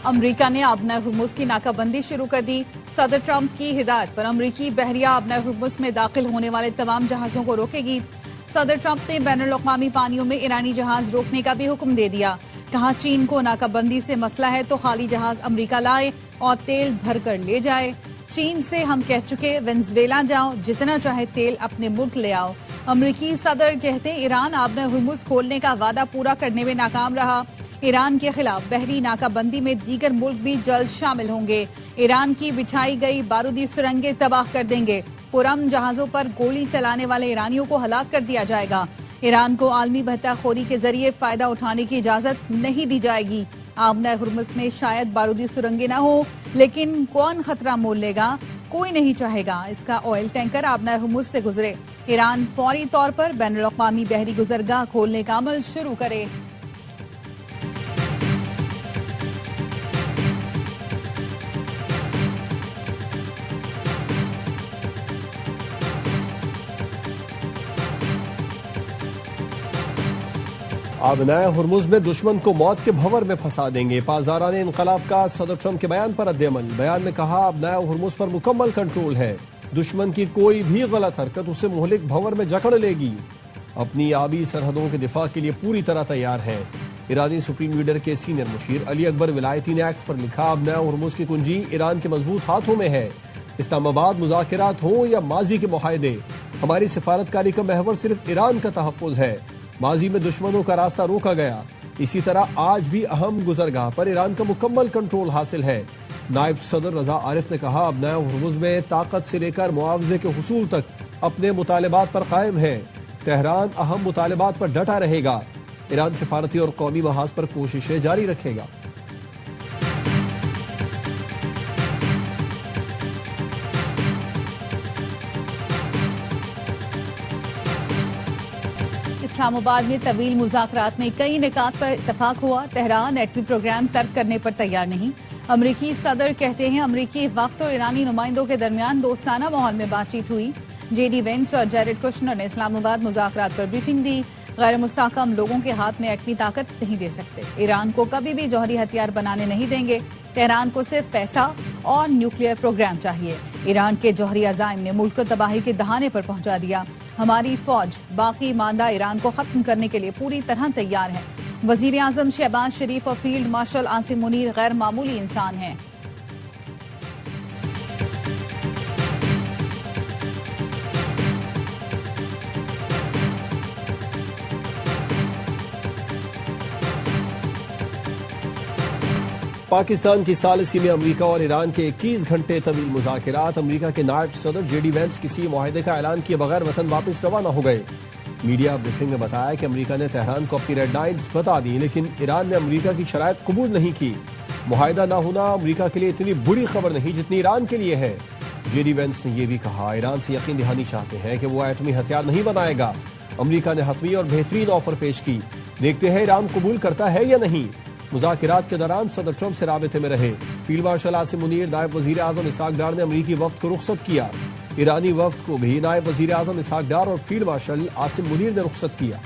امریکہ نے آبنۂ ہرمز کی ناکابندی شروع کر دی۔ صدر ٹرمپ کی ہدایت پر امریکی بحریہ آبنۂ ہرمز میں داخل ہونے والے تمام جہازوں کو روکے گی۔ صدر ٹرمپ نے بین الاقوامی پانیوں میں ایرانی جہاز روکنے کا بھی حکم دے دیا۔ کہا چین کو ناکابندی سے مسئلہ ہے تو خالی جہاز امریکہ لائے اور تیل بھر کر لے جائے۔ چین سے ہم کہہ چکے وینزویلا جاؤ، جتنا چاہے تیل اپنے ملک لے آؤ۔ امریکی صدر کہتے ایران آبنۂ ہرمز کھولنے کا وعدہ پورا کرنے میں ناکام رہا۔ ایران کے خلاف بحری ناکابندی میں دیگر ملک بھی جلد شامل ہوں گے۔ ایران کی بچھائی گئی بارودی سرنگیں تباہ کر دیں گے۔ پرامن جہازوں پر گولی چلانے والے ایرانیوں کو ہلاک کر دیا جائے گا۔ ایران کو عالمی بہتہ خوری کے ذریعے فائدہ اٹھانے کی اجازت نہیں دی جائے گی۔ آبنۂ ہرمز میں شاید بارودی سرنگیں نہ ہوں، لیکن کون خطرہ مول لے گا؟ کوئی نہیں چاہے گا اس کا آئل ٹینکر آبنۂ ہرمز سے گزرے۔ ایران فوری طور پر بین الاقوامی بحری گزرگاہ کھولنے کا عمل شروع کرے۔ آبنۂ ہرمز میں دشمن کو موت کے بھنور میں پھنسا دیں گے۔ پاسداران انقلاب کا صدر ٹرمپ کے بیان پر رد عمل۔ بیان میں کہا آبنۂ ہرمز پر مکمل کنٹرول ہے۔ دشمن کی کوئی بھی غلط حرکت اسے مہلک بھنور میں جکڑ لے گی۔ اپنی آبی سرحدوں کے دفاع کے لیے پوری طرح تیار ہیں۔ ایرانی سپریم لیڈر کے سینئر مشیر علی اکبر ولایتی نے ایکس پر لکھا آبنۂ ہرمز کی کنجی ایران کے مضبوط ہاتھوں میں ہے۔ اسلام آباد مذاکرات ہوں یا ماضی کے معاہدے، ہماری سفارتکاری کا محور صرف ایران کا تحفظ ہے۔ ماضی میں دشمنوں کا راستہ روکا گیا، اسی طرح آج بھی اہم گزرگاہ پر ایران کا مکمل کنٹرول حاصل ہے۔ نائب صدر رضا عارف نے کہا آبنۂ ہرمز میں طاقت سے لے کر معاوضے کے حصول تک اپنے مطالبات پر قائم ہے۔ تہران اہم مطالبات پر ڈٹا رہے گا۔ ایران سفارتی اور قومی محاذ پر کوششیں جاری رکھے گا۔ اسلام آباد میں طویل مذاکرات میں کئی نکات پر اتفاق ہوا۔ تہران ایٹمی پروگرام ترک کرنے پر تیار نہیں۔ امریکی صدر کہتے ہیں امریکی وقت اور ایرانی نمائندوں کے درمیان دوستانہ ماحول میں بات چیت ہوئی۔ جے ڈی وینس اور جیریڈ کشنر نے اسلام آباد مذاکرات پر بریفنگ دی۔ غیر مستحکم لوگوں کے ہاتھ میں ایٹمی طاقت نہیں دے سکتے۔ ایران کو کبھی بھی جوہری ہتھیار بنانے نہیں دیں گے۔ تہران کو صرف پیسہ اور نیوکلیئر پروگرام چاہیے۔ ایران کے جوہری عزائم نے ملک کو تباہی کے دہانے پر پہنچا دیا۔ ہماری فوج باقی ماندہ ایران کو ختم کرنے کے لیے پوری طرح تیار ہے۔ وزیر اعظم شہباز شریف اور فیلڈ مارشل عاصم منیر غیر معمولی انسان ہیں۔ پاکستان کی ثالثی میں امریکہ اور ایران کے 21 گھنٹے طویل مذاکرات۔ امریکہ کے نائب صدر جے ڈی وینس کسی معاہدے کا اعلان کیے بغیر وطن واپس روانہ ہو گئے۔ میڈیا بریفنگ میں بتایا کہ امریکہ نے تہران کو اپنی ریڈ لائنز بتا دی، لیکن ایران نے امریکہ کی شرائط قبول نہیں کی۔ معاہدہ نہ ہونا امریکہ کے لیے اتنی بری خبر نہیں جتنی ایران کے لیے ہے۔ جے ڈی وینس نے یہ بھی کہا ایران سے یقین دہانی چاہتے ہیں کہ وہ ایٹمی ہتھیار نہیں بنائے گا۔ امریکہ نے حتمی اور بہترین آفر پیش کی، دیکھتے ہیں ایران قبول کرتا ہے یا نہیں۔ مذاکرات کے دوران صدر ٹرمپ سے رابطے میں رہے فیلڈ مارشل عاصم منیر۔ نائب وزیر اعظم اسحاق ڈار نے امریکی وفد کو رخصت کیا۔ ایرانی وفد کو بھی نائب وزیر اعظم اسحاق ڈار اور فیلڈ مارشل عاصم منیر نے رخصت کیا۔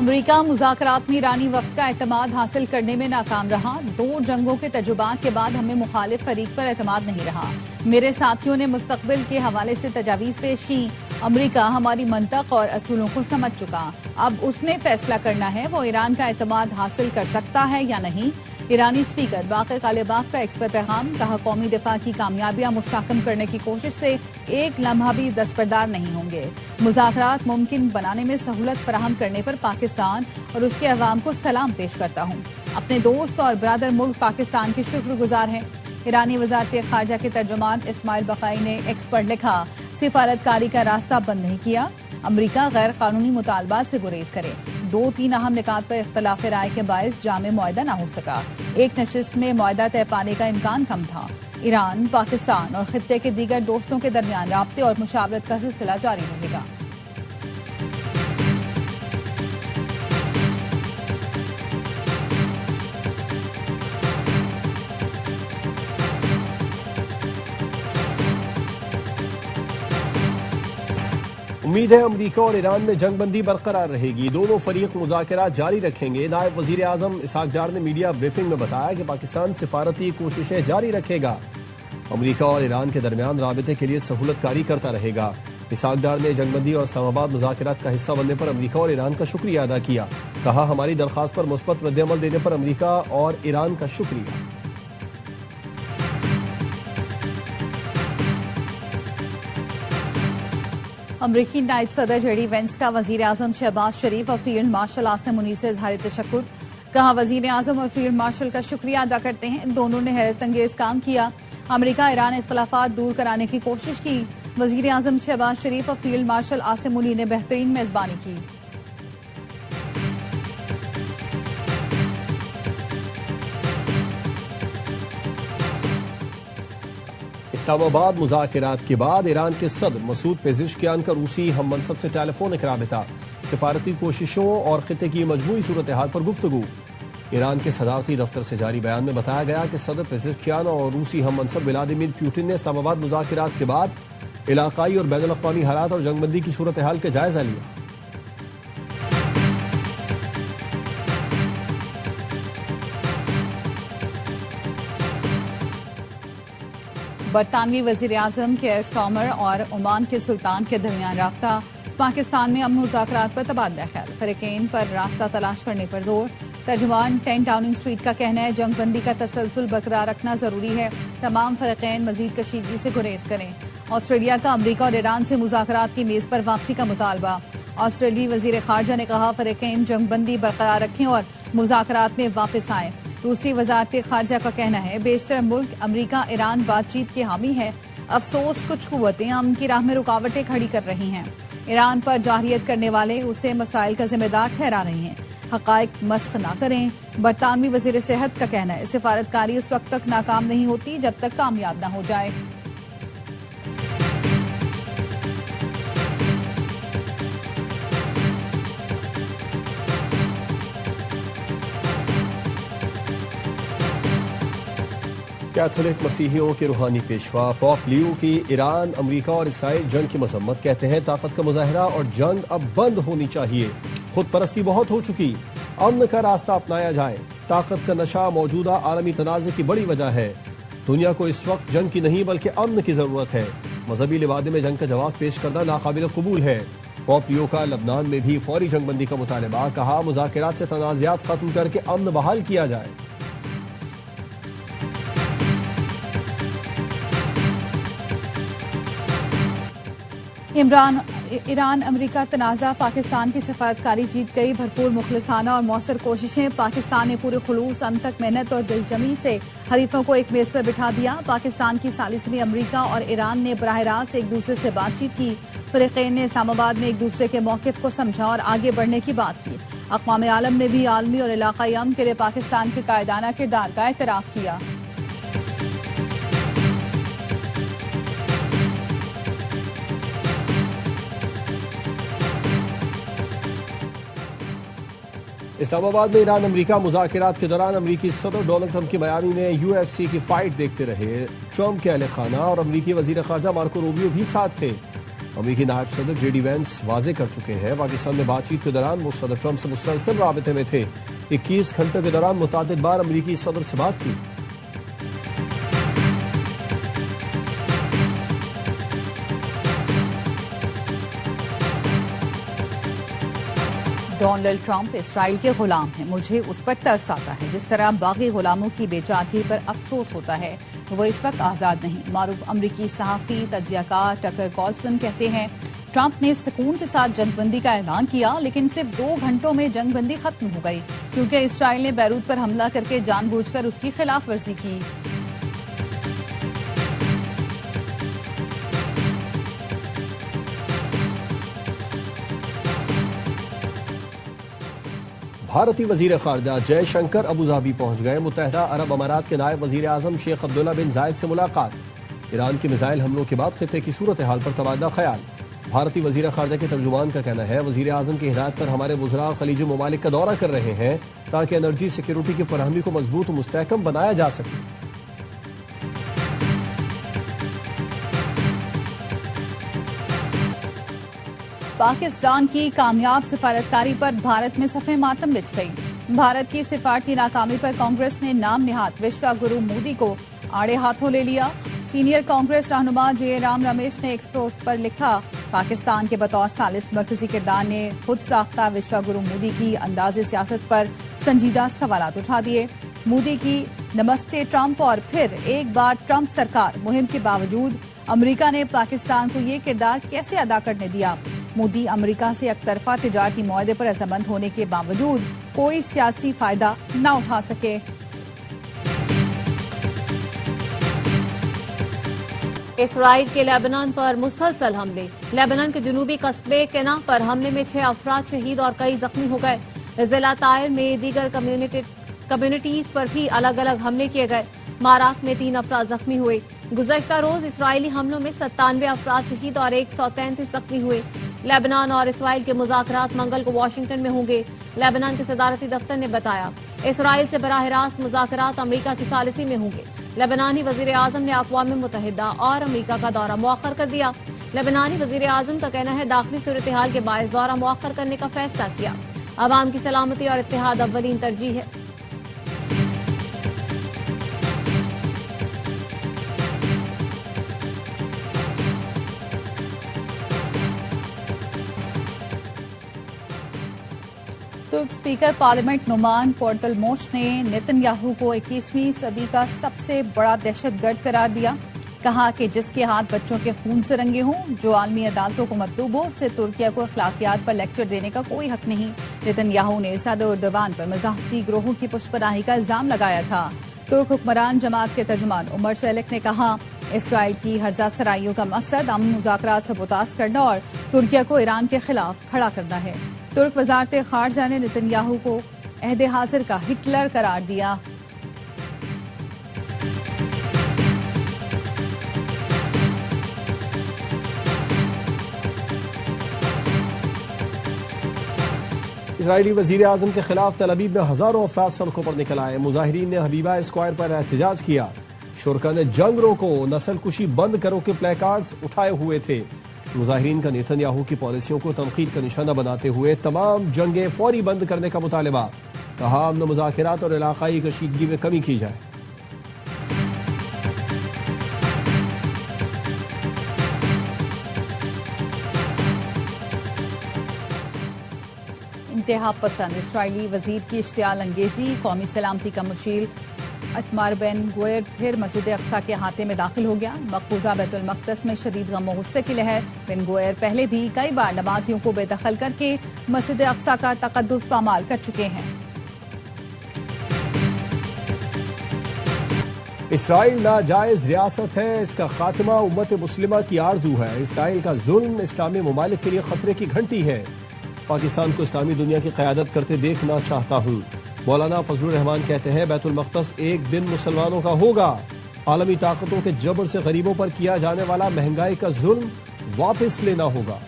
امریکہ مذاکرات میں ایرانی وفد کا اعتماد حاصل کرنے میں ناکام رہا۔ 2 جنگوں کے تجربات کے بعد ہمیں مخالف فریق پر اعتماد نہیں رہا۔ میرے ساتھیوں نے مستقبل کے حوالے سے تجاویز پیش کی۔ امریکہ ہماری منطق اور اصولوں کو سمجھ چکا، اب اس نے فیصلہ کرنا ہے وہ ایران کا اعتماد حاصل کر سکتا ہے یا نہیں۔ ایرانی اسپیکر باقر کالباف کا ایکس پر پیغام، کہا قومی دفاع کی کامیابیاں مستحکم کرنے کی کوشش سے ایک لمحہ بھی دستبردار نہیں ہوں گے۔ مذاکرات ممکن بنانے میں سہولت فراہم کرنے پر پاکستان اور اس کے عوام کو سلام پیش کرتا ہوں۔ اپنے دوست اور برادر ملک پاکستان کے شکر گزار ہیں۔ ایرانی وزارت خارجہ کے ترجمان اسماعیل بقائی نے ایکس پر لکھا سفارتکاری کا راستہ بند نہیں کیا، امریکہ غیر قانونی مطالبات سے گریز کرے۔ 2-3 اہم نکات پر اختلاف رائے کے باعث جامع معاہدہ نہ ہو سکا۔ ایک نشست میں معاہدہ طے پانے کا امکان کم تھا۔ ایران، پاکستان اور خطے کے دیگر دوستوں کے درمیان رابطے اور مشاورت کا سلسلہ جاری رہے گا۔ امید ہے امریکہ اور ایران میں جنگ بندی برقرار رہے گی، دونوں فریق مذاکرات جاری رکھیں گے۔ نائب وزیر اعظم اسحاق ڈار نے میڈیا بریفنگ میں بتایا کہ پاکستان سفارتی کوششیں جاری رکھے گا، امریکہ اور ایران کے درمیان رابطے کے لیے سہولت کاری کرتا رہے گا۔ اسحاق ڈار نے جنگ بندی اور اسلام آباد مذاکرات کا حصہ بننے پر امریکہ اور ایران کا شکریہ ادا کیا، کہا ہماری درخواست پر مثبت رد عمل دینے پر امریکہ اور ایران کا شکریہ۔ امریکی نائب صدر جے ڈی وینس کا وزیر اعظم شہباز شریف اور فیلڈ مارشل عاصم منیر سے اظہار تشکر، کہا وزیر اعظم اور فیلڈ مارشل کا شکریہ ادا کرتے ہیں، دونوں نے حیرت انگیز کام کیا، امریکہ ایران اختلافات دور کرانے کی کوشش کی۔ وزیر اعظم شہباز شریف اور فیلڈ مارشل عاصم منیر نے بہترین میزبانی کی۔ اسلام آباد مذاکرات کے بعد ایران کے صدر مسعود پزشکیان کا روسی ہم منصب سے ٹیلیفونک رابطہ، سفارتی کوششوں اور خطے کی مجموعی صورتحال پر گفتگو۔ ایران کے صدارتی دفتر سے جاری بیان میں بتایا گیا کہ صدر پزشکیان اور روسی ہم منصب ولادیمیر پوٹن نے اسلام آباد مذاکرات کے بعد علاقائی اور بین الاقوامی حالات اور جنگ بندی کی صورتحال کا جائزہ لیا۔ برطانوی وزیر اعظم کیئر سٹارمر اور عمان کے سلطان کے درمیان رابطہ، پاکستان میں امن مذاکرات پر تبادلہ خیال، فریقین پر راستہ تلاش کرنے پر زور۔ ترجمان 10 ڈاؤننگ اسٹریٹ کا کہنا ہے جنگ بندی کا تسلسل برقرار رکھنا ضروری ہے، تمام فریقین مزید کشیدگی سے گریز کریں۔ آسٹریلیا کا امریکہ اور ایران سے مذاکرات کی میز پر واپسی کا مطالبہ، آسٹریلوی وزیر خارجہ نے کہا فریقین جنگ بندی برقرار رکھیں اور مذاکرات میں واپس آئیں۔ روسی وزارت خارجہ کا کہنا ہے بیشتر ملک امریکہ ایران بات چیت کے حامی ہے، افسوس کچھ قوتیں امن کی راہ میں رکاوٹیں کھڑی کر رہی ہیں، ایران پر جارحیت کرنے والے اسے مسائل کا ذمہ دار ٹھہرا رہے ہیں، حقائق مسخ نہ کریں۔ برطانوی وزیر صحت کا کہنا ہے سفارتکاری اس وقت تک ناکام نہیں ہوتی جب تک کامیاب نہ ہو جائے۔ کیتھولک مسیحیوں کے روحانی پیشوا پوپ لیو کی ایران، امریکہ اور اسرائیل جنگ کی مذمت، کہتے ہیں طاقت کا مظاہرہ اور جنگ اب بند ہونی چاہیے، خود پرستی بہت ہو چکی، امن کا راستہ اپنایا جائے، طاقت کا نشہ موجودہ عالمی تنازع کی بڑی وجہ ہے، دنیا کو اس وقت جنگ کی نہیں بلکہ امن کی ضرورت ہے، مذہبی لبادے میں جنگ کا جواز پیش کرنا ناقابل قبول ہے۔ پوپ لیو کا لبنان میں بھی فوری جنگ بندی کا مطالبہ، کہا مذاکرات سے تنازعات ختم کر کے امن بحال کیا جائے۔ ایران امریکہ تنازع، پاکستان کی سفارتکاری جیت گئی، بھرپور مخلصانہ اور مؤثر کوششیں، پاکستان نے پورے خلوص، انتھک محنت اور دلجمی سے حریفوں کو ایک میز پر بٹھا دیا، پاکستان کی ثالث میں امریکہ اور ایران نے براہ راست ایک دوسرے سے بات چیت کی، فریقین نے اسلام آباد میں ایک دوسرے کے موقف کو سمجھا اور آگے بڑھنے کی بات کی، اقوام عالم نے بھی عالمی اور علاقائی امن کے لیے پاکستان کے قائدانہ کردار کا اعتراف کیا۔ اسلام آباد میں ایران امریکہ مذاکرات کے دوران امریکی صدر ڈونلڈ ٹرمپ کی میامی میں UFC کی فائٹ دیکھتے رہے، ٹرمپ کے اہل خانہ اور امریکی وزیر خارجہ مارکو روبیو بھی ساتھ تھے۔ امریکی نائب صدر جے ڈی وینس واضح کر چکے ہیں پاکستان میں بات چیت کے دوران وہ صدر ٹرمپ سے مسلسل رابطے میں تھے، 21 گھنٹے کے دوران متعدد بار امریکی صدر سے بات کی۔ ڈونلڈ ٹرمپ اسرائیل کے غلام ہیں، مجھے اس پر ترس آتا ہے، جس طرح باغی غلاموں کی بے چارگی پر افسوس ہوتا ہے، وہ اس وقت آزاد نہیں۔ معروف امریکی صحافی تجزیہ کار ٹکر کارلسن کہتے ہیں ٹرمپ نے سکون کے ساتھ جنگ بندی کا اعلان کیا، لیکن صرف 2 گھنٹوں میں جنگ بندی ختم ہو گئی، کیونکہ اسرائیل نے بیروت پر حملہ کر کے جان بوجھ کر اس کی خلاف ورزی کی۔ بھارتی وزیر خارجہ جے شنکر ابوظہبی پہنچ گئے، متحدہ عرب امارات کے نائب وزیر اعظم شیخ عبداللہ بن زائد سے ملاقات، ایران کے میزائل حملوں کے بعد خطے کی صورتحال پر تبادلہ خیال۔ بھارتی وزیر خارجہ کے ترجمان کا کہنا ہے وزیر اعظم کی ہدایت پر ہمارے وزراء خلیجی ممالک کا دورہ کر رہے ہیں تاکہ انرجی سیکیورٹی کی فراہمی کو مضبوط و مستحکم بنایا جا سکے۔ پاکستان کی کامیاب سفارتکاری پر بھارت میں صفحہ ماتم بچھ گئی. بھارت کی سفارتی ناکامی پر کانگریس نے نام نہاد وشوا گرو مودی کو آڑے ہاتھوں لے لیا. سینئر کانگریس رہنما جے رام رمیش نے ایکس پوسٹ پر لکھا، پاکستان کے بطور ثالث مرکزی کردار نے خود ساختہ وشوا گرو مودی کی انداز سیاست پر سنجیدہ سوالات اٹھا دیے. مودی کی نمستے ٹرمپ اور پھر ایک بار ٹرمپ سرکار مہم کے باوجود امریکہ نے پاکستان کو یہ کردار کیسے ادا کرنے دیا؟ مودی امریکہ سے یک طرفہ تجارتی معاہدے پر رضامند ہونے کے باوجود کوئی سیاسی فائدہ نہ اٹھا سکے. اسرائیل کے لیبنان پر مسلسل حملے. لیبنان کے جنوبی قصبے کینا پر حملے میں 6 افراد شہید اور کئی زخمی ہو گئے. ضلع طائر میں دیگر کمیونٹیز پر بھی الگ الگ حملے کیے گئے. ماراک میں 3 افراد زخمی ہوئے. گزشتہ روز اسرائیلی حملوں میں 97 افراد شہید اور 133 زخمی ہوئے. لیبنان اور اسرائیل کے مذاکرات منگل کو واشنگٹن میں ہوں گے. لیبنان کے صدارتی دفتر نے بتایا اسرائیل سے براہ راست مذاکرات امریکہ کی ثالثی میں ہوں گے. لیبنانی وزیر اعظم نے اقوام متحدہ اور امریکہ کا دورہ مؤخر کر دیا. لیبنانی وزیر اعظم کا کہنا ہے داخلی صورتحال کے باعث دورہ مؤخر کرنے کا فیصلہ کیا. عوام کی سلامتی اور اتحاد اولین ترجیح ہے. ترک اسپیکر پارلیمنٹ نومان کورٹلموش نے نیتن یاہو کو 21ویں صدی کا سب سے بڑا دہشت گرد قرار دیا. کہا کہ جس کے ہاتھ بچوں کے خون سے رنگے ہوں، جو عالمی عدالتوں کو مطلوب ہو، اسے ترکیہ کو اخلاقیات پر لیکچر دینے کا کوئی حق نہیں. نیتن یاہو نے صدر اردوان پر مذاہبتی گروہوں کی پشت پناہی کا الزام لگایا تھا. ترک حکمران جماعت کے ترجمان عمر شیلک نے کہا اسرائیل کی ہرزہ سرائیوں کا مقصد امن مذاکرات سے بوتاس کرنا اور ترکیہ کو ایران کے خلاف کھڑا کرنا ہے. ترک وزارت خارجہ نے نیتن یاہو کو عہد حاضر کا ہٹلر قرار دیا. اسرائیلی وزیر اعظم کے خلاف تل ابیب میں ہزاروں افراد سڑکوں پر نکل آئے. مظاہرین نے حبیبہ اسکوائر پر احتجاج کیا. شرکا نے جنگ روکو، نسل کشی بند کرو کے پلے کارڈز اٹھائے ہوئے تھے. مظاہرین کا نیتن یاہو کی پالیسیوں کو تنقید کا نشانہ بناتے ہوئے تمام جنگیں فوری بند کرنے کا مطالبہ. کہا امن مذاکرات اور علاقائی کشیدگی میں کمی کی جائے. انتہا پسند اسرائیلی وزیر کی اشتعال انگیزی. قومی سلامتی کا مشیر اتمار بن گوئر پھر مسجد اقصی کے احاطے میں داخل ہو گیا. مقبوضہ بیت المقدس میں شدید غم و غصے کی لہر. بن گوئر پہلے بھی کئی بار نمازیوں کو بے دخل کر کے مسجد اقصی کا تقدس پامال کر چکے ہیں. اسرائیل ناجائز ریاست ہے، اس کا خاتمہ امت مسلمہ کی آرزو ہے. اسرائیل کا ظلم اسلامی ممالک کے لیے خطرے کی گھنٹی ہے. پاکستان کو اسلامی دنیا کی قیادت کرتے دیکھنا چاہتا ہوں. مولانا فضل الرحمان کہتے ہیں بیت المقدس ایک دن مسلمانوں کا ہوگا. عالمی طاقتوں کے جبر سے غریبوں پر کیا جانے والا مہنگائی کا ظلم واپس لینا ہوگا.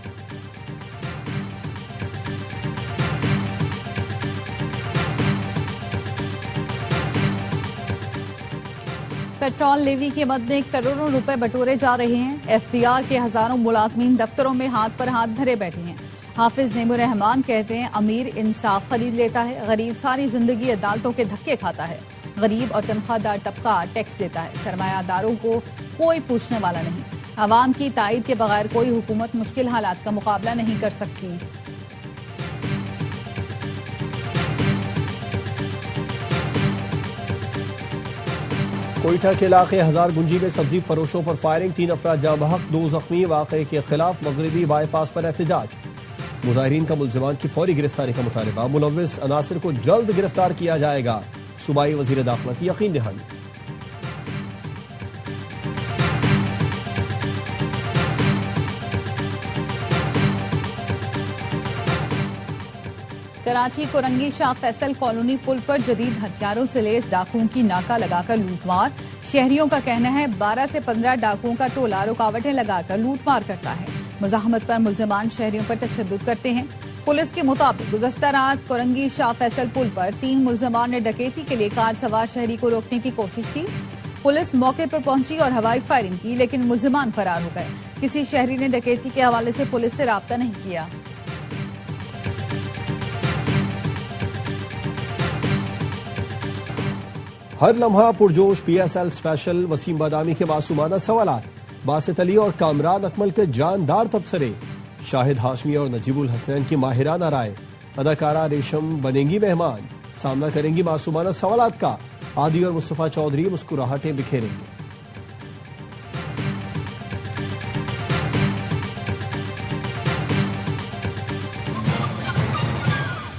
پیٹرول لیوی کے مد میں کروڑوں روپے بٹورے جا رہے ہیں. ایف بی آر کے ہزاروں ملازمین دفتروں میں ہاتھ پر ہاتھ دھرے بیٹھے ہیں. حافظ نعیم الرحمان کہتے ہیں امیر انصاف خرید لیتا ہے، غریب ساری زندگی عدالتوں کے دھکے کھاتا ہے. غریب اور تنخواہ دار طبقہ ٹیکس دیتا ہے، سرمایہ داروں کو کوئی پوچھنے والا نہیں. عوام کی تائید کے بغیر کوئی حکومت مشکل حالات کا مقابلہ نہیں کر سکتی. کوئٹہ کے علاقے ہزار گنجی میں سبزی فروشوں پر فائرنگ، 3 افراد جاں بحق 2 زخمی. واقعے کے خلاف مغربی بائی پاس پر احتجاج. مظاہرین کا ملزمان کی فوری گرفتاری کا مطالبہ. ملوث عناصر کو جلد گرفتار کیا جائے گا. صوبائی وزیر داخلہ کی یقین دہانی. کراچی کورنگی شاہ فیصل کالونی پل پر جدید ہتھیاروں سے لیس ڈاکوؤں کی ناکہ لگا کر لوٹ مار. شہریوں کا کہنا ہے 12 سے 15 ڈاکوؤں کا ٹولہ رکاوٹیں لگا کر لوٹ مار کرتا ہے. مزاحمت پر ملزمان شہریوں پر تشدد کرتے ہیں. پولیس کے مطابق گزشتہ رات کورنگی شاہ فیصل پل پر 3 ملزمان نے ڈکیتی کے لیے کار سوار شہری کو روکنے کی کوشش کی. پولیس موقع پر پہنچی اور ہوائی فائرنگ کی لیکن ملزمان فرار ہو گئے. کسی شہری نے ڈکیتی کے حوالے سے پولیس سے رابطہ نہیں کیا. ہر لمحہ پرجوش P S L special Wasim Badami کے معصومانہ سوالات، باسط علی اور کامران اکمل کے جاندار تبصرے، شاہد ہاشمی اور نجیب الحسنین کی ماہرانہ رائے، اداکارہ ریشم بنیں گی مہمان، سامنا کریں گی معصومانہ سوالات کا، عادی اور مصطفیٰ چودھری مسکراہٹیں بکھیریں گے۔